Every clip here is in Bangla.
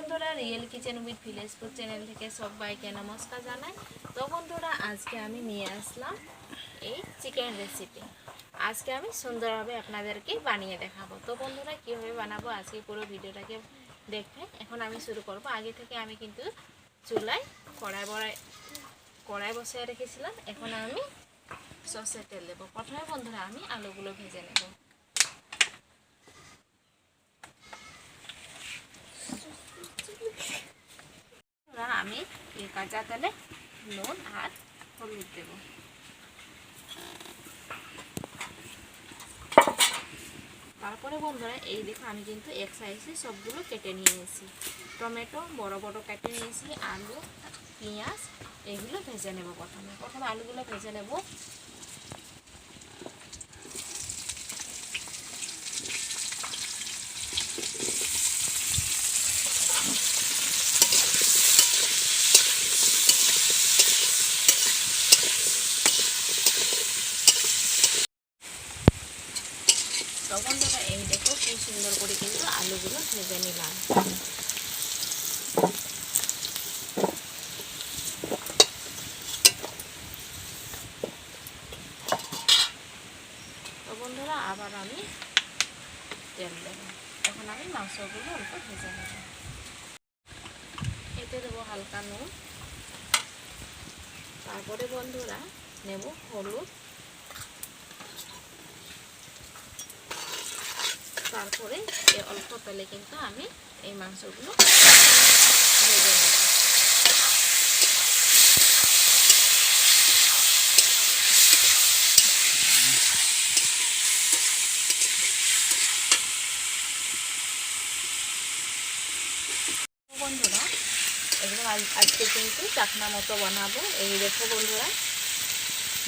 বন্ধুরা real kitchen with village food channel থেকে সবাইকে নমস্কার জানাই। তো বন্ধুরা আজকে আমি নিয়ে আসলাম এই চিকেন রেসিপি। আজকে আমি সুন্দরভাবে আপনাদেরকে বানিয়ে দেখাবো। তো বন্ধুরা কীভাবে বানাবো আজকে পুরো ভিডিওটাকে দেখবেন। এখন আমি শুরু করব। আগে থেকে আমি কিন্তু চুলায় কড়াই বসিয়ে রেখেছিলাম। এখন আমি সর্ষের তেল দেবো। প্রথমে বন্ধুরা আমি আলুগুলো ভেজে নেব। আমি এই কাঁচা তেলে নুন আর হলুদ দেব। তারপরে বন্ধুরা এই দেখো আমি কিন্তু এক সাইজে সবগুলো কেটে নিয়েছি। টমেটো বড় বড় কেটে নিয়েছি, আলু, পেঁয়াজ এগুলো ভেজে নেব। প্রথমে আলুগুলো ভেজে নেব। তখন ধরো এই দেখো খুব সুন্দর করে কিন্তু আলুগুলো ভেজে নিলাম। তো বন্ধুরা আবার আমি তেল দেবো। এখন আমি মাংসগুলো অল্প ভেজে নেব। এতে দেবো হালকা নুন। তারপরে বন্ধুরা নেব হলুদ। তারপরে এই অল্প তেলে কিন্তু আমি এই মাংসগুলো ভেজে নেব। বন্ধুরা এগুলো আজকে কিন্তু চাকনা মতো বানাবো। এই দেখো বন্ধুরা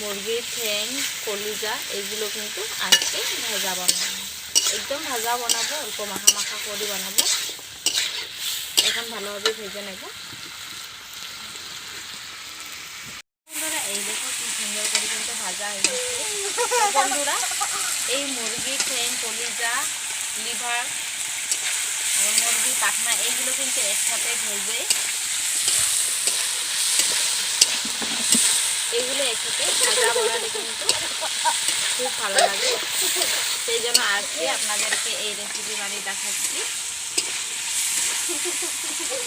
মুরগির ঠ্যাং, কলিজা এগুলো কিন্তু আজকে ভাজা বানাবো। একদম ভাজা বানাবো, অল্প মাখা মাখা করে বানাবো। এখন ভালোভাবে ভেজে নেব। বন্ধুরা এই দেখো কি সুন্দর করে কিন্তু ভাজা হয়ে গেছে। বন্ধুরা এই মুরগির ঠ্যাং, কলিজা, লিভার এবং মুরগির পাখনা এইগুলো কিন্তু একসাথে ভেজে এগুলো একসাথে ভাজা বানালে কিন্তু খুব ভালো লাগে। সেই জন্য আজকে আপনাদেরকে এই রেসিপি বানিয়ে দেখাচ্ছি।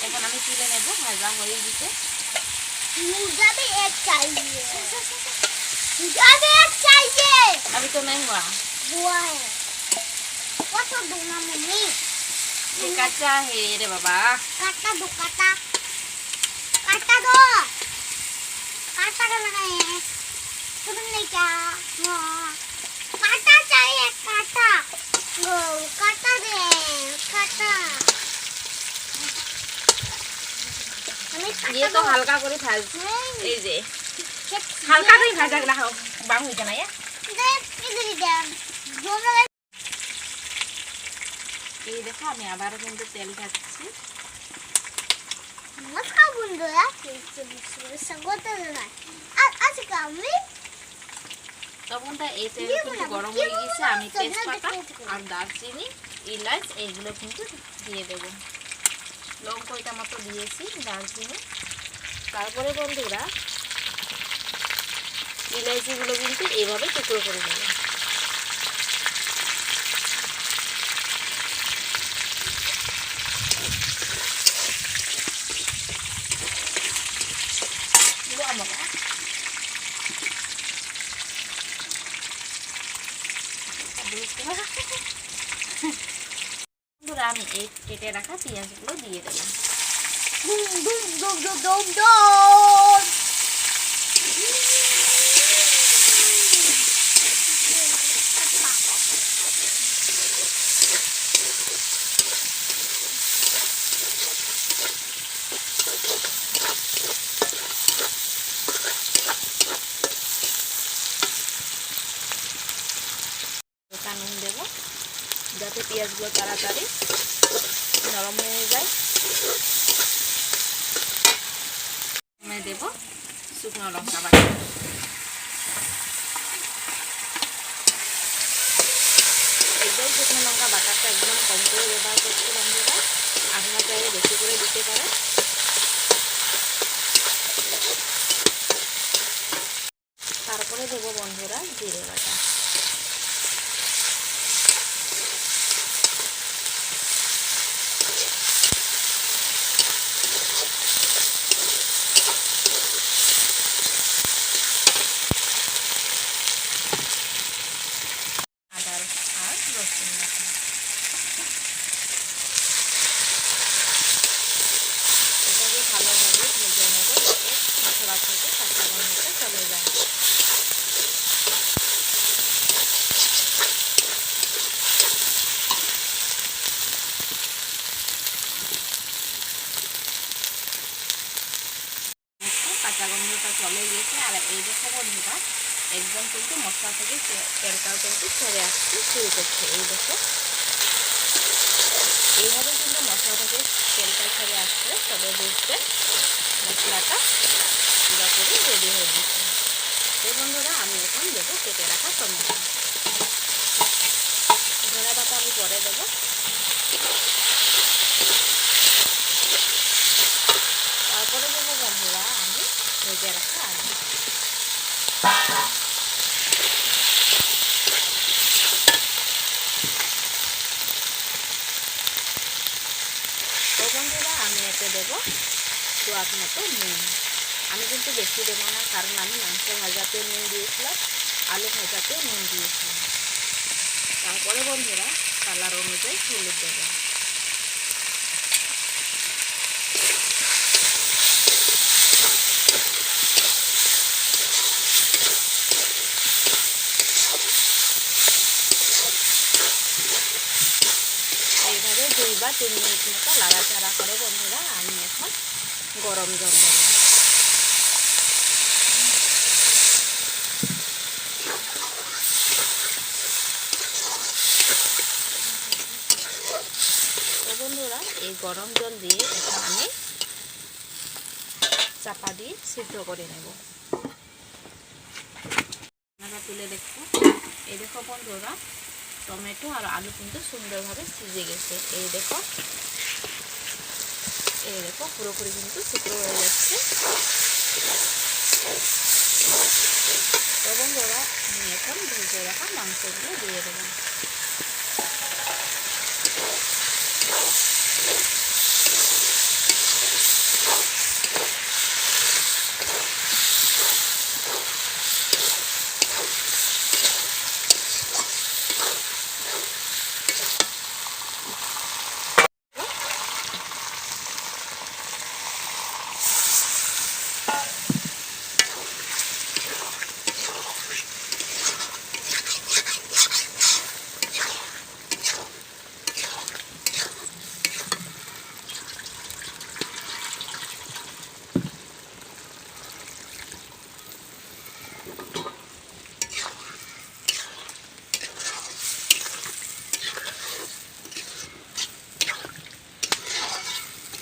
এখন আমি তুলে নেব। ভাজা হয়ে গেছে। अभी तो नहीं हुआ। ये कच्चा है रे बाबा। काटा दो काटा काटा दो काटा करना है सुन नहीं क्या काटा चाहिए काटा वो काटा दे काटा ये तो हल्का করে ভাজ এই যে হালকা করে ভাজা গলা বাং হই জানা ya इधर इधर जोरा এই দেখো আমি আবারও কিন্তু তেল ঢালছি। নমস্কার বন্ধুরা স্বাগত জানাই আজকে আমি তো বন্ধুরা এই তেল কিন্তু গরম হয়ে গেছে। আমি তেজপাতা আর দারচিনি, এলাচ এগুলো কিন্তু দিয়ে দেব। লং কয়টা মতো দিয়েছি দারচিনি। তারপরে বন্ধুরা ইলাচিগুলো কিন্তু এইভাবে টুকরো করে দেব। বন্ধুরা আমি এই কেটে রাখা পেঁয়াজগুলো দিয়ে দেবো। নুন দেবো যাতে পেঁয়াজগুলো তাড়াতাড়ি নরম হয়ে যায়। আমি দেব শুকনো লঙ্কা বাটা। একদম শুকনো লঙ্কা বাটাটা একদম কম করে ব্যবহার করছি বন্ধুরা। আপনারা চাইলে বেশি করে দিতে পারেন। তারপরে দেবো বন্ধুরা জিরে বাটা। আদা আর রসুন বাটা। এটাকে ভালোভাবে ভেজে নেব যাতে মশলা থেকে কাঁচা গন্ধটা চলে যায়। কাঁচা গন্ধটা চলে গেছে। আর এই দেখো বন্ধুরা একদম কিন্তু মশলা থেকে তেলটাও কিন্তু ছেড়ে আসতে শুরু করছে। এই দেখো এইভাবে কিন্তু মশলা থেকে তেলটা ছেড়ে আসছে, তবে বুঝতে মশলাটা পুরোপুরি রেডি হয়ে গেছে। তো বন্ধুরা আমি এখন দেবো কেটে রাখা টমেটো। ধনে পাতা আমি পরে দেবো। তারপরে দেবো বন্ধুরা আমি ভেজে রাখা আলু। তো বন্ধুরা আমি এতে দেবো স্বাদ মতো নুন। আমি কিন্তু বেশি দেবো না, কারণ আমি মাংস ভাজাতে নুন দিয়েছিলাম, আলু ভাজাতেও নুন দিয়েছিলাম। তারপরে বন্ধুরা কালার অনুযায়ী হলুদ দেবো। এইভাবে 2 বা 3 মিনিট মতো নাড়াচাড়া করে বন্ধুরা আমি এখন গরম জল দেবো। তো বন্ধুরা এই গরম জল দিয়ে এখন আমি চাপা দিয়ে সিদ্ধ করে নেব। আপনারা তুলে দেখো, এই দেখো বন্ধুরা টমেটো আর আলু কিন্তু সুন্দরভাবে সিজে গেছে। এই দেখো পুরোপুরি কিন্তু সিদ্ধ হয়ে যাচ্ছে। তো বন্ধুরা আমি এখন ভেজে রাখা মাংসগুলো দিয়ে দেবো।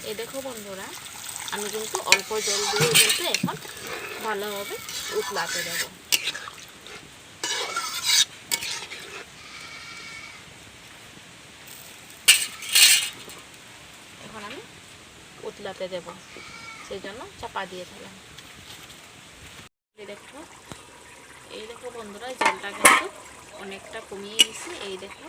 এই দেখো বন্ধুরা আমি কিন্তু অল্প জল দিয়ে কিন্তু এখন ভালোভাবে উতলাতে দেবো। এখন আমি উতলাতে দেবো, সেই জন্য চাপা দিয়ে দিলাম। এই দেখো বন্ধুরা জলটা কিন্তু অনেকটা কমিয়ে গেছে। এই দেখো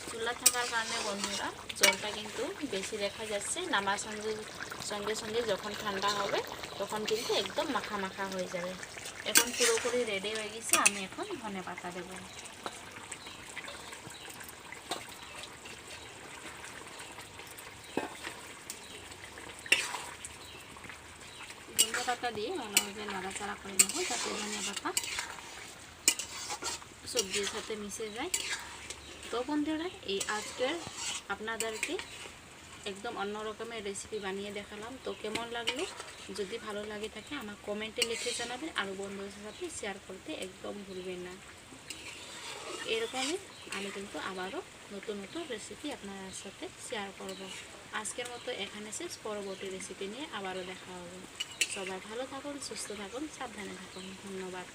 চুলা থাকার কারণে বন্ধুরা জলটা কিন্তু বেশি দেখা যাচ্ছে। নামার সঙ্গে সঙ্গে যখন ঠান্ডা হবে তখন কিন্তু একদম মাখা মাখা হয়ে যাবে। এখন পুরোপুরি রেডি হয়ে গেছে। আমি এখন ধনে পাতা দেবো। ধনে পাতা দিয়ে ভালোভাবে নাড়াচাড়া করে নেবো যাতে ধনে পাতা সবজির সাথে মিশে যায়। তো বন্ধুরা এই আজকের আপনাদেরকে একদম অন্য রকমের রেসিপি বানিয়ে দেখালাম। তো কেমন লাগলো যদি ভালো লাগে থাকে আমার কমেন্টে লিখে জানাবেন, আর বন্ধুদের সাথে শেয়ার করতে একদম ভুলবেন না। এরকমই আমি কিন্তু আবারও নতুন নতুন রেসিপি আপনাদের সাথে শেয়ার করব। আজকের মতো এখানে শেষ, পরবর্তী রেসিপি নিয়ে আবারও দেখা হবে। সবাই ভালো থাকুন, সুস্থ থাকুন, সাবধানে থাকুন। ধন্যবাদ।